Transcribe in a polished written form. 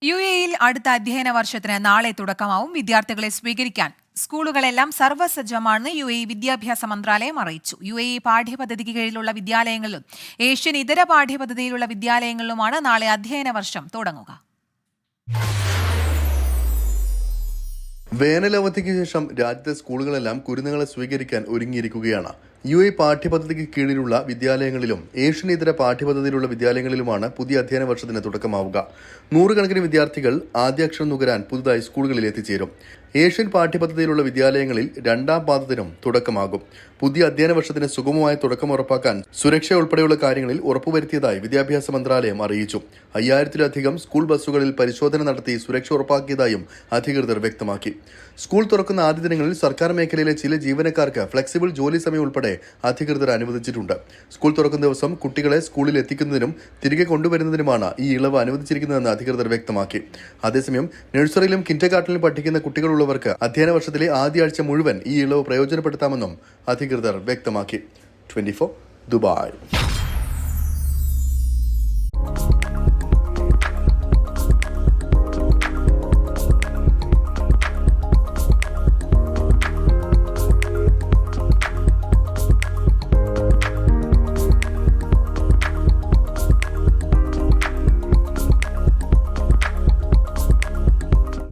യുഎഇയിൽ അടുത്ത അധ്യയന വർഷത്തിന് നാളെ തുടക്കമാവും. വിദ്യാർത്ഥികളെ സ്വീകരിക്കാൻ സ്കൂളുകളെല്ലാം സർവ്വസജ്ജമാണെന്ന് യുഎഇ വിദ്യാഭ്യാസ മന്ത്രാലയം അറിയിച്ചു. യുഎഇ പാഠ്യപദ്ധതിക്ക് കീഴിലുള്ള വിദ്യാലയങ്ങളിലും ഏഷ്യൻ ഇതര പാഠ്യപദ്ധതിയിലുള്ള വിദ്യാലയങ്ങളിലുമാണ് നാളെ അധ്യയന വർഷം തുടങ്ങുക. വേനലവധിക്ക് ശേഷം രാജ്യത്തെ സ്കൂളുകളെല്ലാം കുരുന്നുകളെ സ്വീകരിക്കാൻ ഒരുങ്ങിയിരിക്കുകയാണ്. യുഎഇ പാഠ്യപദ്ധതിക്ക് കീഴിലുള്ള വിദ്യാലയങ്ങളിലും ഏഷ്യൻ ഇതര പാഠ്യപദ്ധതിയിലുള്ള വിദ്യാലയങ്ങളിലുമാണ് പുതിയ അധ്യയന വർഷത്തിന് തുടക്കമാവുക. നൂറുകണക്കിന് വിദ്യാർത്ഥികൾ ആദ്യാക്ഷരം നുകരാൻ പുതുതായി സ്കൂളുകളിൽ എത്തിച്ചേരും. ഏഷ്യൻ പാഠ്യപദ്ധതിയിലുള്ള വിദ്യാലയങ്ങളിൽ രണ്ടാം പാദത്തിനും തുടക്കമാകും. പുതിയ അധ്യയന വർഷത്തിന് സുഗമമായ തുടക്കം ഉറപ്പാക്കാൻ സുരക്ഷ ഉൾപ്പെടെയുള്ള കാര്യങ്ങളിൽ ഉറപ്പുവരുത്തിയതായി വിദ്യാഭ്യാസ മന്ത്രാലയം അറിയിച്ചു. 5000-ലധികം സ്കൂൾ ബസ്സുകളിൽ പരിശോധന നടത്തി സുരക്ഷ ഉറപ്പാക്കിയതായും അധികൃതർ വ്യക്തമാക്കി. സ്കൂൾ തുറക്കുന്ന ആദ്യ ദിനങ്ങളിൽ സർക്കാർ മേഖലയിലെ ചില ജീവനക്കാർക്ക് ഫ്ലെക്സിബിൾ ജോലി സമയം ഉൾപ്പെടെ അധികൃതർ അനുവദിച്ചിട്ടുണ്ട്. സ്കൂൾ തുറക്കുന്ന ദിവസം കുട്ടികളെ സ്കൂളിൽ എത്തിക്കുന്നതിനും തിരികെ കൊണ്ടുവരുന്നതിനുമാണ് ഈ ഇളവ് അനുവദിച്ചിരിക്കുന്നതെന്ന് അധികൃതർ വ്യക്തമാക്കി. അതേസമയം നഴ്സറിയിലും കിൻഡർഗാർട്ടനിലും പഠിക്കുന്ന കുട്ടികളുള്ളവർക്ക് അധ്യയന വർഷത്തിലെ ആദ്യ ആഴ്ച മുഴുവൻ ഈ ഇളവ് പ്രയോജനപ്പെടുത്താമെന്നും അധികൃതർ വ്യക്തമാക്കി. 24 ദുബായ്.